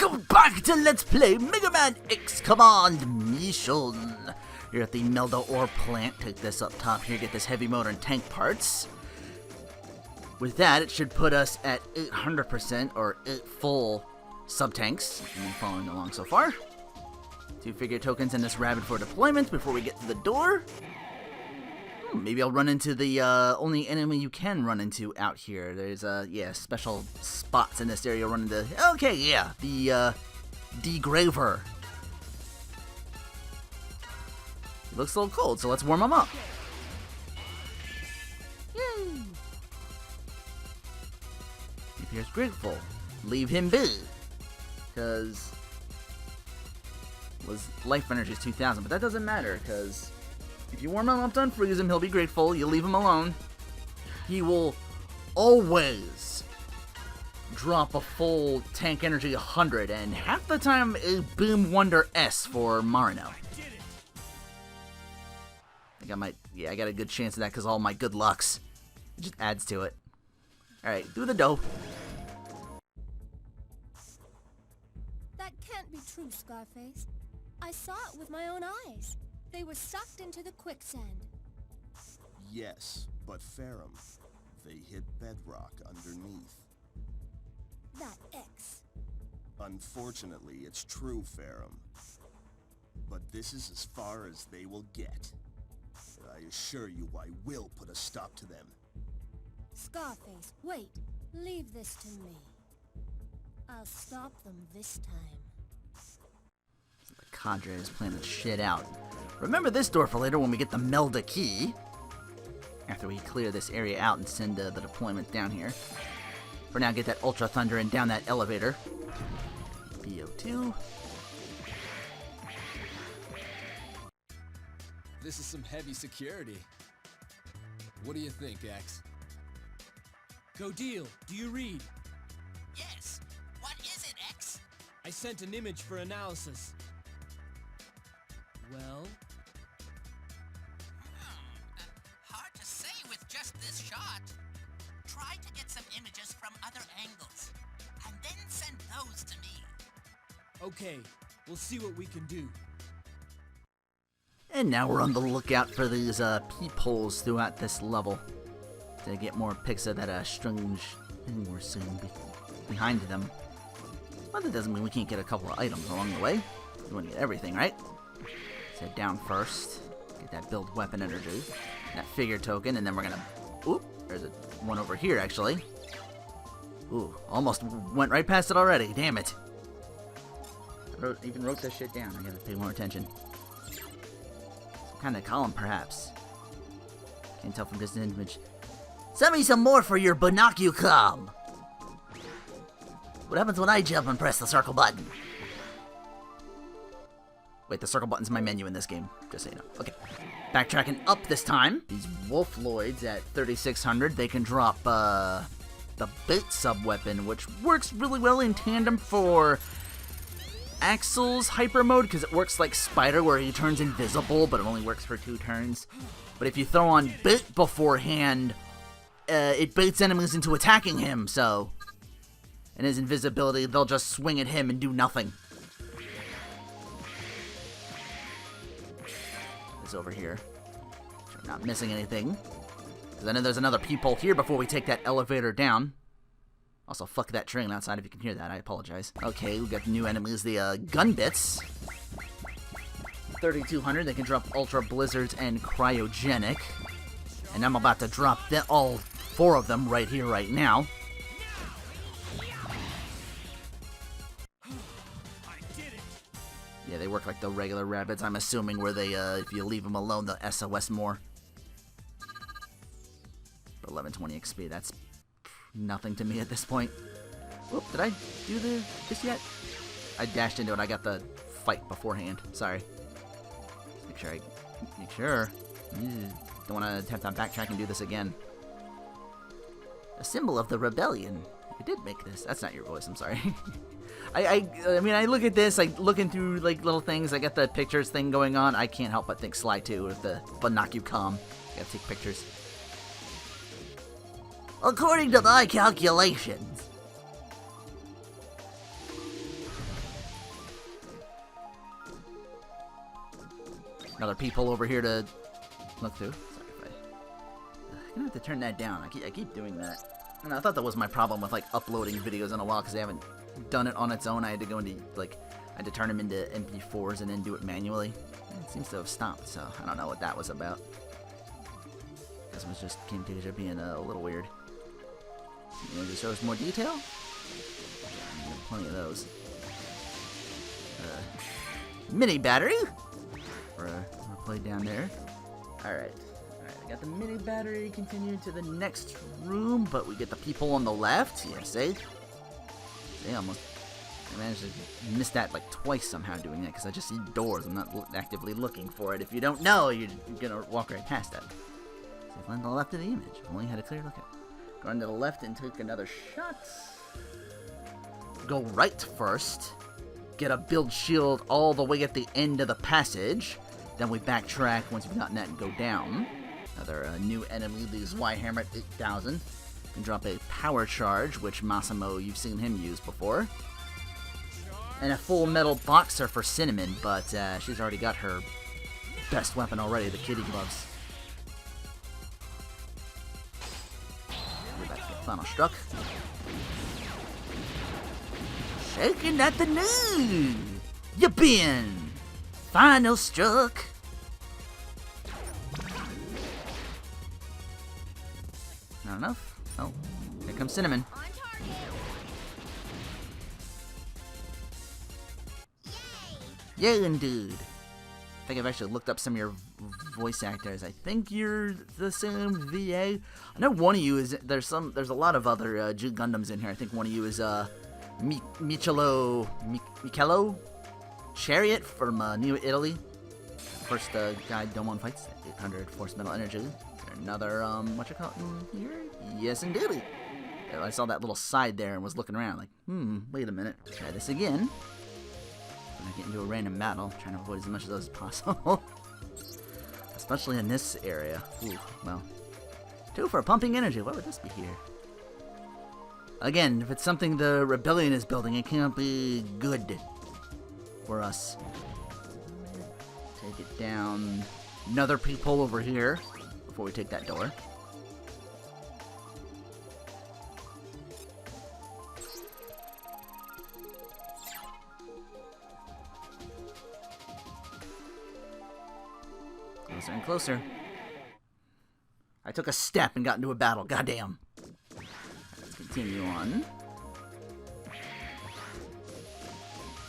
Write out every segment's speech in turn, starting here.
Welcome back to Let's Play Mega Man X Command Mission. You're at the Melda ore plant. Take this up top here, get this heavy motor and tank parts. With that, it should put us at 800% or 8 full sub-tanks. I'm following along so far. 2 figure tokens in this rabbit for deployment before we get to the door. Maybe I'll run into the only enemy you can run into out here. There's special spots in this area. Run into the degraver. He looks a little cold, so let's warm him up. Yay! He appears grateful. Leave him be, because life energy is 2,000, but that doesn't matter because if you warm him up to unfreeze him, he'll be grateful. You leave him alone, he will always drop a full tank energy 100, and half the time a Boom Wonder S for Marino. I got a good chance of that because all my good lucks. It just adds to it. Alright, do the dough. That can't be true, Scarface. I saw it with my own eyes. They were sucked into the quicksand. Yes, but Fer-Ham, they hit bedrock underneath. That X. Unfortunately, it's true, Fer-Ham. But this is as far as they will get. I assure you I will put a stop to them. Scarface, wait. Leave this to me. I'll stop them this time. The cadre is planning shit out. Remember this door for later when we get the Melda key. After we clear this area out and send the deployment down here. For now, get that Ultra Thunder and down that elevator. BO2. This is some heavy security. What do you think, X? Gaudile, do you read? Yes. What is it, X? I sent an image for analysis. Well? Hard to say with just this shot. Try to get some images from other angles, and then send those to me. Okay, we'll see what we can do. And now we're on the lookout for these peepholes throughout this level to get more pics of that strange thing we're seeing behind them. But that doesn't mean we can't get a couple of items along the way. We want to get everything, right? Let's head down first. Get that build weapon energy, that figure token, and then we're gonna. Oop, there's one over here actually. Ooh, almost went right past it already. Damn it! Even wrote this shit down. I gotta pay more attention. Kind of column, perhaps. Can't tell from this image. Send me some more for your binoculum. What happens when I jump and press the circle button? Wait, the circle button's my menu in this game. Just so you know. Okay. Backtracking up this time. These Wolfloids at 3600, they can drop the bait sub-weapon, which works really well in tandem for Axel's hyper mode, because it works like Spider where he turns invisible, but it only works for 2 turns. But if you throw on bait beforehand, it baits enemies into attacking him, so in his invisibility, they'll just swing at him and do nothing. This over here. Sure I'm not missing anything. Because I know there's another peephole here before we take that elevator down. Also, fuck that train outside if you can hear that. I apologize. Okay, we got the new enemies, the gun bits. 3200, they can drop Ultra Blizzards and Cryogenic. And I'm about to drop all 4 of them right here, right now. Yeah, they work like the regular rabbits, I'm assuming, where they, if you leave them alone, they'll SOS more. 1120 XP, that's nothing to me at this point. Whoop, did I do this yet? I dashed into it. I got the fight beforehand. Sorry. Make sure. Don't want to attempt on backtrack and do this again. A symbol of the rebellion. You did make this. That's not your voice. I'm sorry. I mean, I look at this, like looking through like little things. I got the pictures thing going on. I can't help but think Sly 2 with the binoculum. Gotta take pictures. According to my calculations, Another peephole over here to look through. Sorry if I'm gonna have to turn that down. I keep doing that. And I thought that was my problem with like uploading videos in a while because I haven't done it on its own. I had to go into like I had to turn them into MP4s and then do it manually. It seems to have stopped, so I don't know what that was about. This was just Camtasia being a little weird. You want to show us more detail? Yeah, plenty of those. Mini battery for play down there. Alright, I got the mini battery. Continue to the next room, but we get the people on the left. Yeah, see? I managed to miss that like twice somehow doing that because I just see doors. I'm not actively looking for it. If you don't know, you're gonna walk right past it. So find the left of the image. I've only had a clear look at it. Go on to the left and take another shot. Go right first. Get a build shield all the way at the end of the passage. Then we backtrack once we've gotten that and go down. Another new enemy, the Zweihammer 8000. And drop a power charge, which Massimo, you've seen him use before. And a full metal boxer for Cinnamon, but she's already got her best weapon already, the kitty gloves. Go back to get final struck. Shaking at the knee! You been! Final struck! Not enough? Oh, here comes Cinnamon. On target. Yeah, dude. I think I've actually looked up some of your voice actors. I think you're the same VA. I know one of you is. There's a lot of other G Gundams in here. I think one of you is Michelo Chariot from New Italy. First guy Domon fights. 800 force metal energy. Is there another what you call it in here? Yes, indeed. I saw that little side there and was looking around like, wait a minute. Try this again. When I get into a random battle, trying to avoid as much of those as possible. Especially in this area. Ooh, well. 2 for pumping energy. What would this be here? Again, if it's something the Rebellion is building, it can't be good for us. Take it down. Another peephole over here before we take that door. Closer and closer. I took a step and got into a battle. Goddamn. Let's continue on.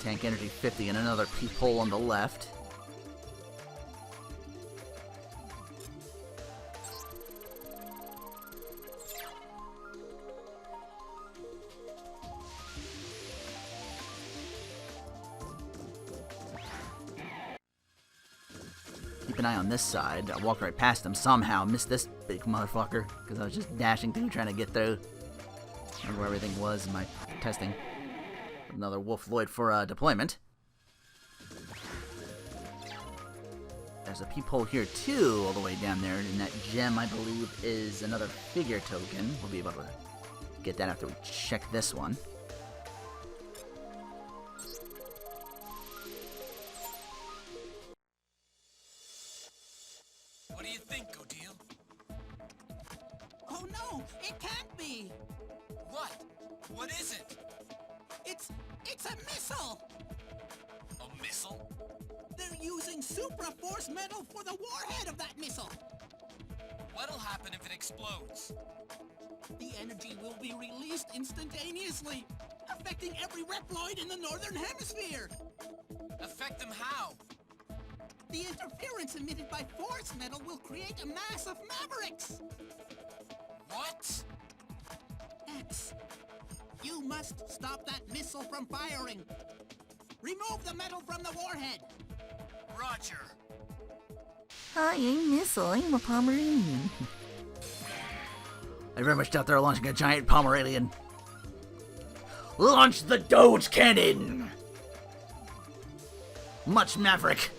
Tank energy 50 and another peephole on the left. Keep an eye on this side. I walked right past him somehow. Missed this big motherfucker because I was just dashing through trying to get through. Remember where everything was in my testing. Another Wolf Lloyd for deployment. There's a peephole here too, all the way down there, and that gem I believe is another figure token. We'll be able to get that after we check this one. What do you think, Gaudile? Oh no, it can't be! What? What is it? It's a missile! A missile? They're using Supra-Force Metal for the warhead of that missile! What'll happen if it explodes? The energy will be released instantaneously, affecting every Reploid in the Northern Hemisphere! Affect them how? The interference emitted by Force Metal will create a mass of Mavericks! What? X, you must stop that missile from firing! Remove the metal from the warhead! Roger. I ain't missile, I'm a Pomeranian. I very much doubt they're launching a giant Pomeranian. Launch the Doge Cannon! Much Maverick!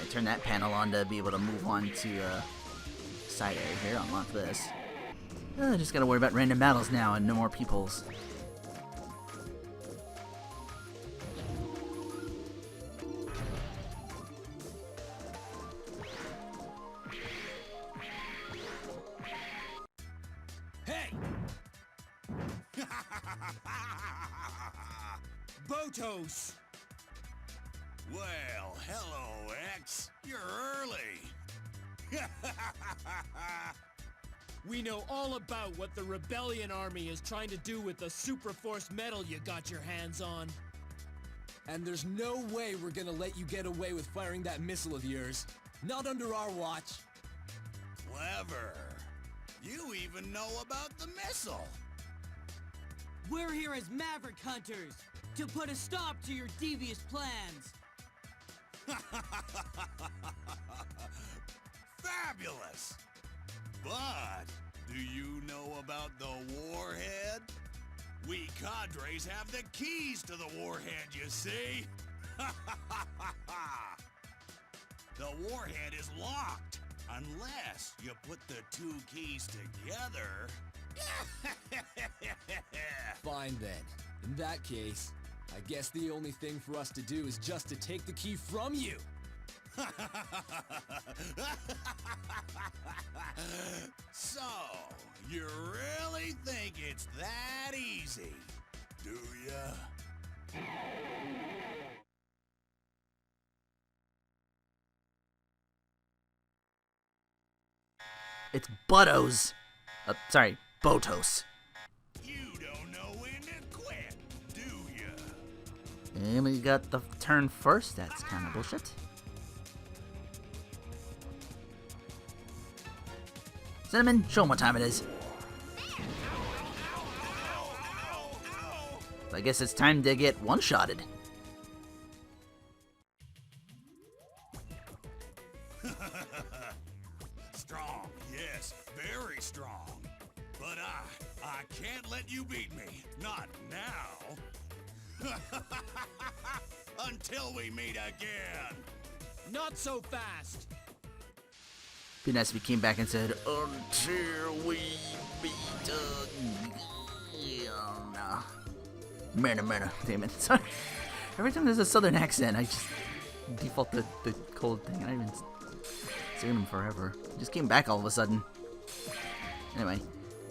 I turn that panel on to be able to move on to side area here, unlock this. Just gotta worry about random battles now and no more peepholes. Botos! Well, hello, X. You're early. We know all about what the Rebellion Army is trying to do with the Supra-Force Metal you got your hands on. And there's no way we're gonna let you get away with firing that missile of yours. Not under our watch. Clever. You even know about the missile. We're here as Maverick Hunters to put a stop to your devious plans. Fabulous! But, do you know about the warhead? We cadres have the keys to the warhead, you see? The warhead is locked, unless you put the two keys together. Fine then. In that case, I guess the only thing for us to do is just to take the key from you. So, you really think it's that easy, do ya? It's Buttos. Sorry, Botos. You don't know when to quit, do ya? And we got the turn first. That's kind of bullshit. Cinnamon, show 'em what time it is. I guess it's time to get one-shotted. Strong, yes, very strong. But I can't let you beat me. Not now. Until we meet again. Not so fast! Be nice if he came back and said, "Until we meet again." Mana. Damn it. Sorry. Every time there's a southern accent, I just default the cold thing. I haven't seen him forever. He just came back all of a sudden. Anyway.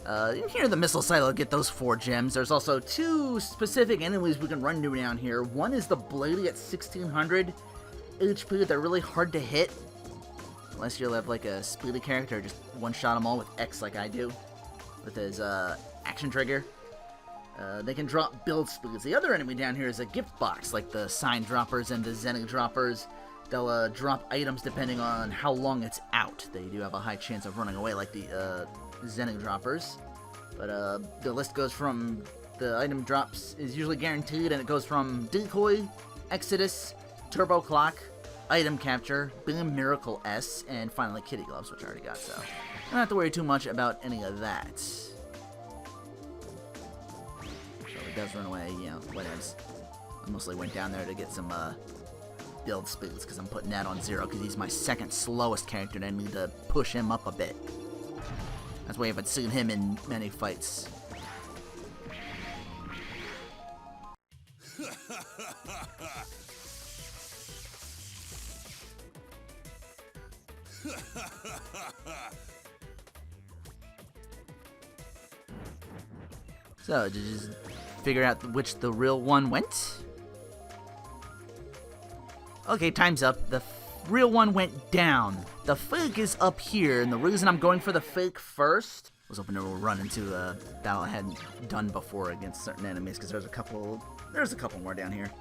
In here, the missile silo, get those 4 gems. There's also 2 specific enemies we can run to down here. One is the Blady at 1600 HP. They're really hard to hit. Unless you have like a speedy character, just one-shot them all with X like I do. With his action trigger. They can drop build speeds. The other enemy down here is a gift box, like the sign droppers and the Zenny droppers. They'll drop items depending on how long it's out. They do have a high chance of running away like the Zenny droppers. But the list goes from, the item drops is usually guaranteed, and it goes from Decoy, Exodus, Turbo Clock, Item Capture, Boom Miracle S, and finally Kitty Gloves, which I already got, so I don't have to worry too much about any of that. So it does run away, you know, whatevs. I mostly went down there to get some build speeds, because I'm putting that on 0, because he's my second slowest character, and I need to push him up a bit. That's why I haven't seen him in many fights. So, did you just figure out which the real one went? Okay, time's up. The real one went down. The fake is up here, and the reason I'm going for the fake first was hoping to run into a battle I hadn't done before against certain enemies, because there's a couple more down here.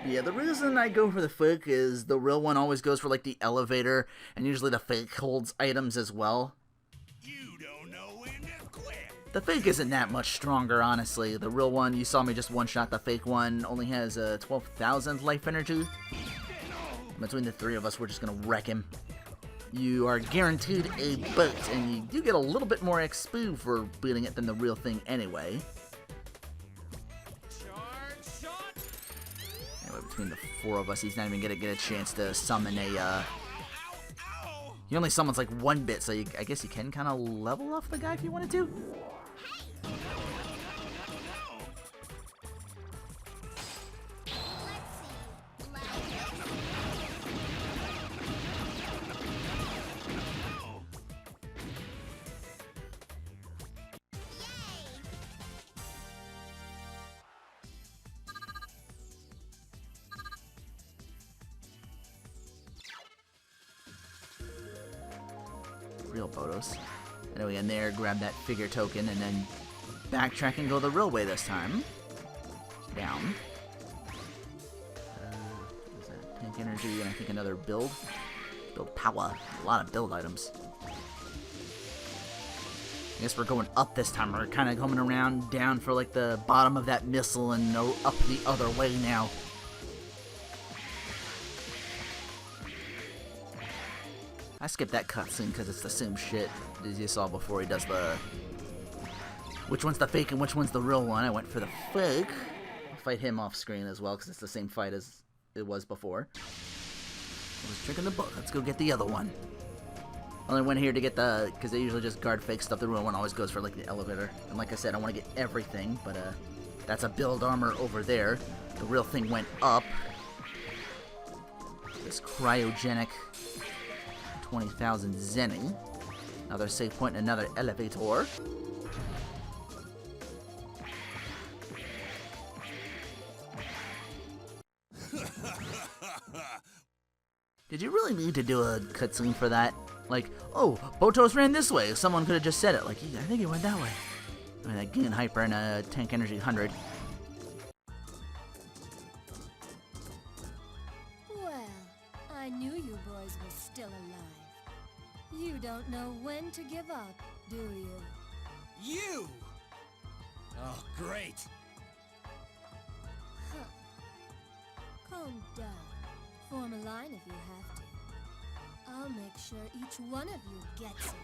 Yeah, the reason I go for the fake is the real one always goes for like the elevator, and usually the fake holds items as well. You don't know when to quit. The fake isn't that much stronger, honestly. The real one, you saw me just one-shot. The fake one only has 12,000 life energy. Between the 3 of us, we're just gonna wreck him. You are guaranteed a boat, and you do get a little bit more XP for beating it than the real thing anyway. Anyway, between the 4 of us, he's not even gonna get a chance to summon a, He only summons like 1 bit, so I guess you can kind of level off the guy if you wanted to. real Bodos. Anyway, in there, grab that figure token, and then backtrack and go the real way this time. Down. What is that? Tank energy, and I think another build. Build power. A lot of build items. I guess we're going up this time. We're kind of coming around down for like the bottom of that missile and up the other way now. I skipped that cutscene because it's the same shit as you saw before. He does the... Which one's the fake and which one's the real one? I went for the fake. I'll fight him off screen as well because it's the same fight as it was before. I was drinking the book. Let's go get the other one. Only went here to get the... Because they usually just guard fake stuff. The real one always goes for like the elevator. And like I said, I want to get everything. But that's a build armor over there. The real thing went up. This cryogenic... 20,000 zenny. Another save point and another elevator. Did you really need to do a cutscene for that? Like, oh, Botos ran this way. Someone could have just said it. Like, I think he went that way. I mean, that Gain Hyper and a Tank Energy 100. Well, I knew you boys were still alive. You don't know when to give up, do you? You! Oh, great. Huh. Calm down. Form a line if you have to. I'll make sure each one of you gets it.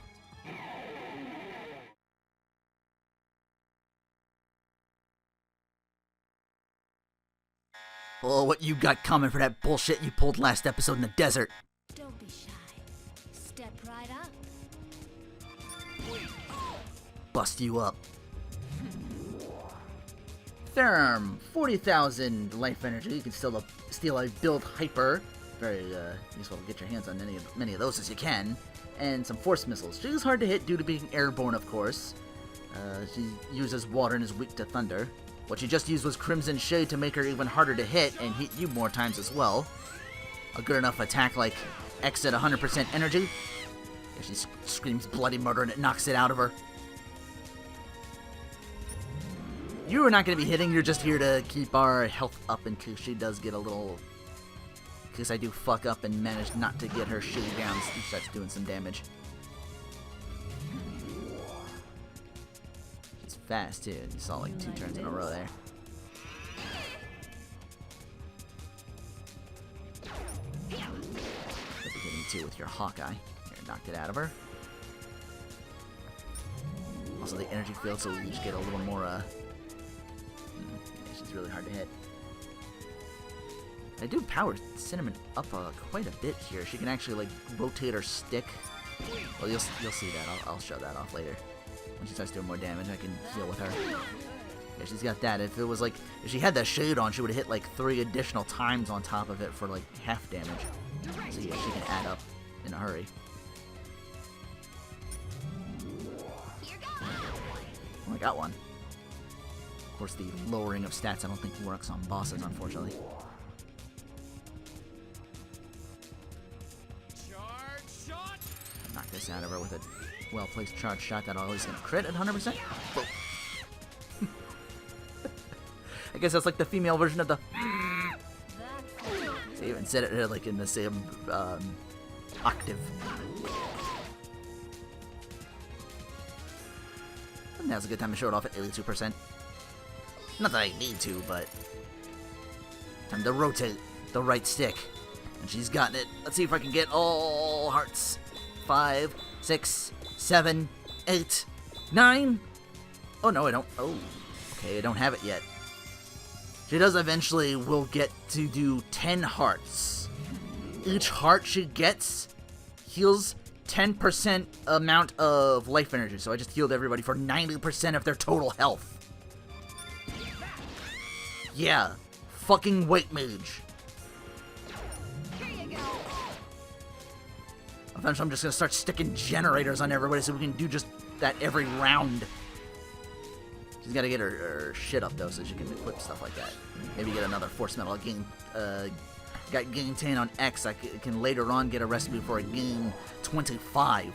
Oh, what you got coming for that bullshit you pulled last episode in the desert? Don't be shy. Step right up. Bust you up. Fer-Ham, 40,000 life energy. You can still steal a build hyper. Very useful to get your hands on many of those as you can. And some force missiles. She's hard to hit due to being airborne, of course. She uses water and is weak to thunder. What she just used was Crimson Shade to make her even harder to hit and hit you more times as well. A good enough attack like X at 100% energy. Yeah, she screams bloody murder and it knocks it out of her. You are not going to be hitting, you're just here to keep our health up in case she does get a little... In case I do fuck up and manage not to get her shitty down, she starts doing some damage. She's fast too, you saw like 2 turns in a row there. Could be hitting too with your Hawkeye. Here, knocked it out of her. Also the energy field, so we each get a little more, yeah, she's really hard to hit. I do power Cinnamon up quite a bit here. She can actually like rotate her stick. Well, you'll see that. I'll show that off later. When she starts doing more damage, I can heal with her. Yeah, she's got that. If it was like, if she had that shade on, she would have hit like 3 additional times on top of it for like half damage. So yeah, she can add up in a hurry. Oh, I got one. Of course, the lowering of stats I don't think works on bosses, unfortunately. Charge shot! Knock this out of her with a well-placed charge shot that'll always hit crit at 100%. Whoa. I guess that's like the female version of the... They even said it like in the same octave. Now's a good time to show it off at 82%. Not that I need to, but... Time to rotate the right stick. And she's gotten it. Let's see if I can get all hearts. 5, 6, 7, 8, 9. Oh, no, I don't. Oh, okay, I don't have it yet. She does eventually will get to do 10 hearts. Each heart she gets heals 10% amount of life energy. So I just healed everybody for 90% of their total health. Yeah, fucking Weight Mage. Eventually I'm just gonna start sticking generators on everybody so we can do just that every round. She's gotta get her shit up though so she can equip stuff like that. Maybe get another Force Metal. Got Gain 10 on X. I can later on get a recipe for a Gain 25.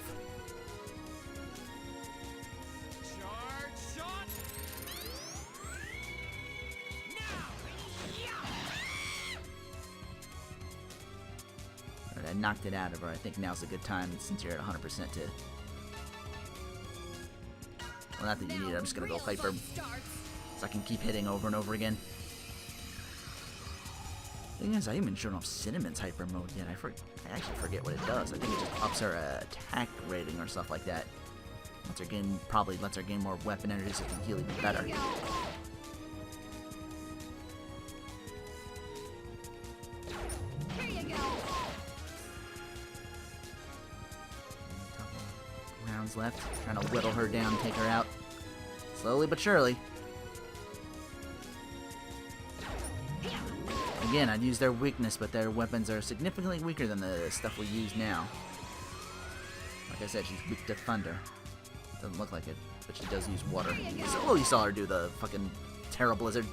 knocked it out of her. I think now's a good time since you're at 100% to... Well, not that you need it. I'm just gonna go Hyper so I can keep hitting over and over again. Thing is, I haven't even shown off Cinnamon's Hyper mode yet. I actually forget what it does. I think it just ups her attack rating or stuff like that. Probably lets her gain more weapon energy so it can heal even better. Rounds left, trying to whittle her down, take her out. Slowly but surely. Again, I'd use their weakness, but their weapons are significantly weaker than the stuff we use now. Like I said, she's weak to thunder. Doesn't look like it, but she does use water. Oh, you saw her do the fucking Terra Blizzard.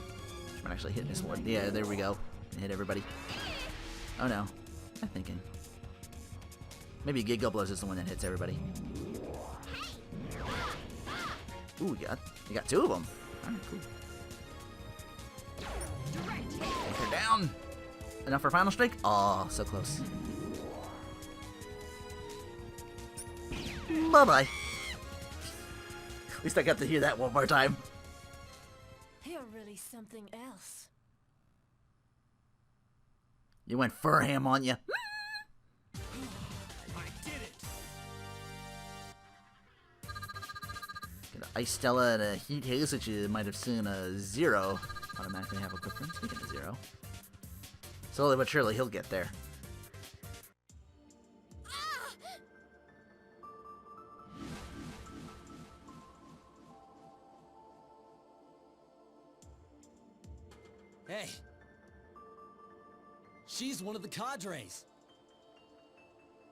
She might actually hit this one. Yeah, there we go. Hit everybody. Oh no. I'm thinking. Maybe Giga Blows is the one that hits everybody. Ooh, you got two of them. Alright, cool. Take her down. Enough for final strike? Oh, so close. Bye-bye. At least I got to hear that one more time. You're really something else. You went Fer-Ham on you. I did it! Get an Ice Stella and a Heat Haze, which you might have seen a Zero automatically have a difference. Speaking of Zero. Slowly but surely, he'll get there. Hey! She's one of the cadres!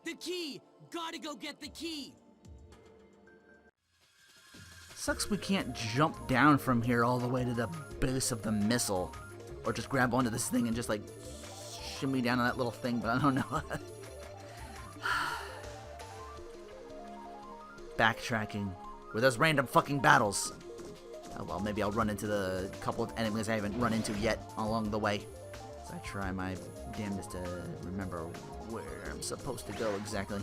The key! Gotta go get the key! Sucks we can't jump down from here all the way to the base of the missile. Or just grab onto this thing and just like shimmy down on that little thing, but I don't know. Backtracking with those random fucking battles. Oh well, maybe I'll run into the couple of enemies I haven't run into yet along the way. So I try my damnedest to remember where I'm supposed to go exactly.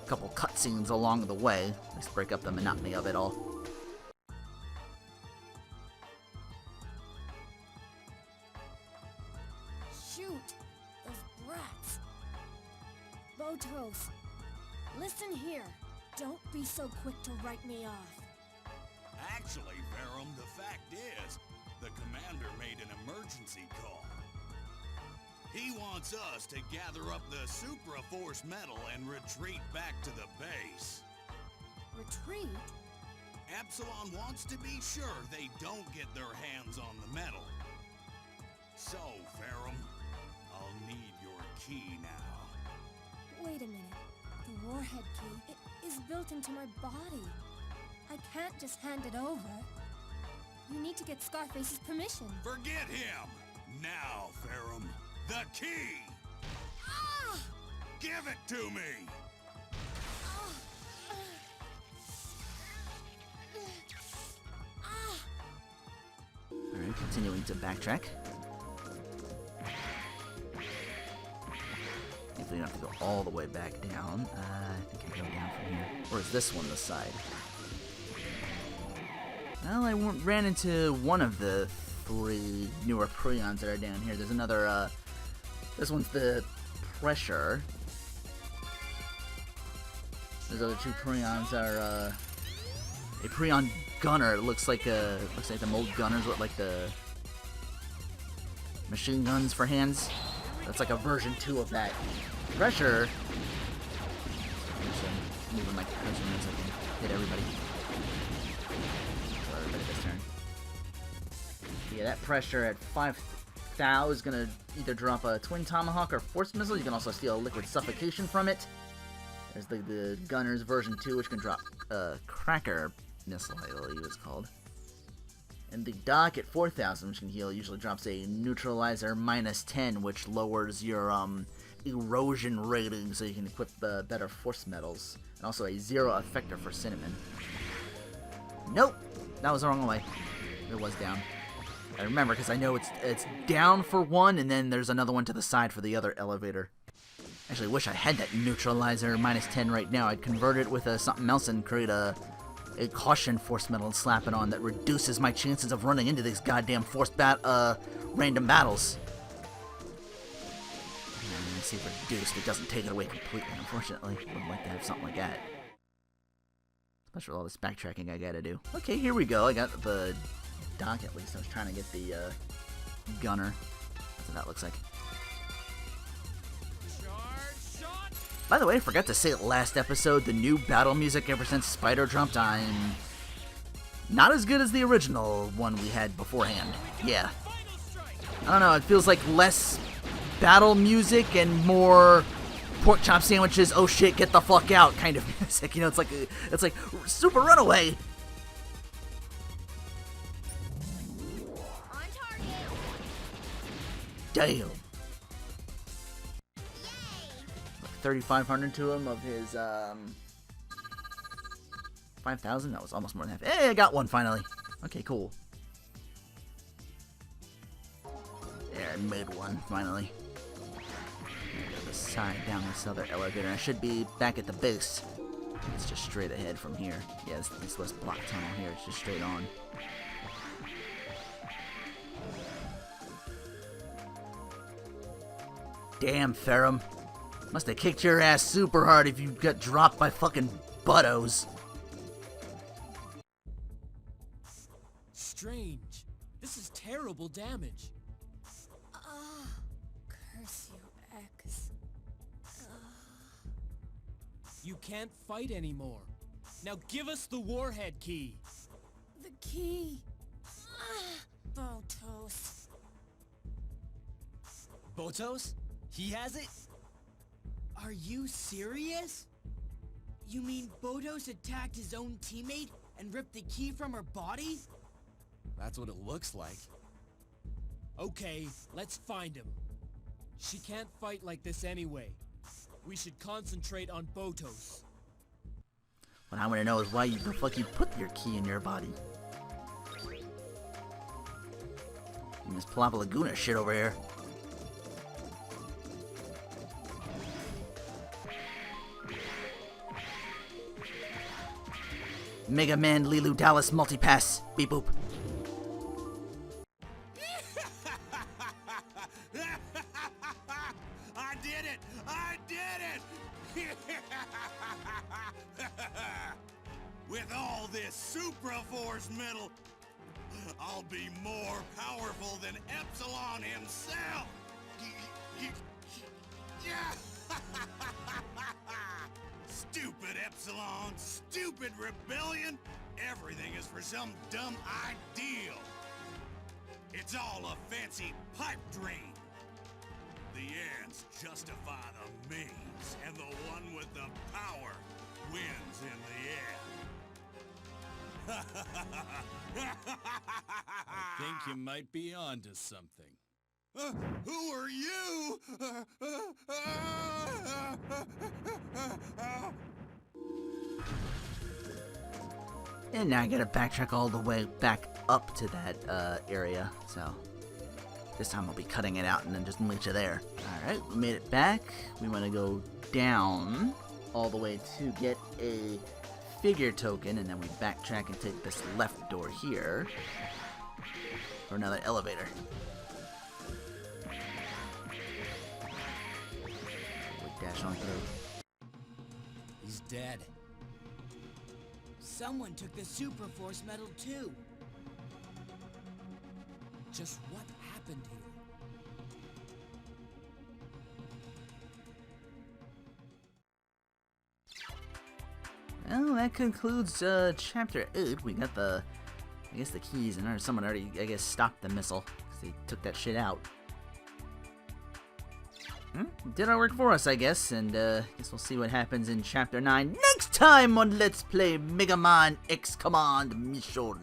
A couple cutscenes along the way. Let's break up the monotony of it all. Shoot! Those brats! Botos, listen here. Don't be so quick to write me off. Actually, Fer-Ham, the fact is, the commander made an emergency call. He wants us to gather up the Supra-Force Metal and retreat back to the base. Retreat? Epsilon wants to be sure they don't get their hands on the metal. So, Fer-Ham, I'll need your key now. Wait a minute. The warhead key, it is built into my body. I can't just hand it over. You need to get Scarface's permission. Forget him! Now, Fer-Ham, the key! Ah! Give it to me! Alright, continuing to backtrack. Hopefully you don't have to go all the way back down. I think I go down from here. Or is this one the side? Well, I ran into one of the 3 newer prions that are down here. There's another, this one's the pressure. Those other 2 prions are, a prion gunner. It looks like the old gunners with like the machine guns for hands. That's like a version 2 of that. Pressure. I'm moving my cursor so I can hit everybody. So everybody this turn. Yeah, that pressure at 5,000 is gonna either drop a twin tomahawk or force missile. You can also steal a liquid suffocation from it. There's the gunner's version 2, which can drop a cracker missile, I believe it's called. And the dock at 4,000, which can heal, usually drops a neutralizer -10, which lowers your erosion rating, so you can equip better force metals, and also a 0 effector for Cinnamon. Nope, that was the wrong way. It was down. I remember because I know it's down for one, and then there's another one to the side for the other elevator. Actually, I wish I had that neutralizer -10 right now. I'd convert it with something else and create a caution force metal and slap it on that reduces my chances of running into these goddamn random battles. And see, reduced. It doesn't take it away completely, unfortunately. Would like to have something like that. Especially with all this backtracking I gotta do. Okay, here we go. I got the dock at least. I was trying to get the gunner. That's what that looks like. By the way, I forgot to say it last episode, the new battle music ever since Spider dropped, I'm not as good as the original one we had beforehand. Yeah. I don't know, it feels like less battle music and more pork chop sandwiches, oh shit, get the fuck out kind of music. You know, it's like Super Runaway. On target. Damn. 3,500 to him of his 5,000. That was almost more than half. Hey, I got one finally. Okay, cool. There, I made one finally. Go the side down this other elevator. I should be back at the base. It's just straight ahead from here. Yeah, this was block tunnel here. It's just straight on. Damn, Fer-Ham. Must have kicked your ass super hard if you got dropped by fucking buttos. Strange. This is terrible damage. Curse you, X. You can't fight anymore. Now give us the warhead key. The key. Botos. Botos? He has it? Are you serious? You mean Botos attacked his own teammate and ripped the key from her body? That's what it looks like. Okay, let's find him. She can't fight like this anyway. We should concentrate on Botos. What I want to know is why the fuck you put your key in your body. This Palapa Laguna shit over here. Mega Man Lilu Dallas multipass. Beep boop. I did it! I did it! With all this Supra-Force metal, I'll be more powerful than Epsilon himself! Stupid Epsilon, stupid rebellion, everything is for some dumb ideal. It's all a fancy pipe dream. The ends justify the means, and the one with the power wins in the end. I think you might be onto something. Who are you? And now I gotta backtrack all the way back up to that area. So this time I'll be cutting it out and then just meet you there. Alright, we made it back. We want to go down all the way to get a figure token, and then we backtrack and take this left door here for another elevator. We dash on through. He's dead. Someone took the Supra-Force metal too. Just what happened here? Well, that concludes chapter 8. We got the, I guess, the keys, and someone already, I guess, stopped the missile because they took that shit out. Did our work for us, I guess, and guess we'll see what happens in chapter 9 next time on Let's Play Mega Man X Command Mission.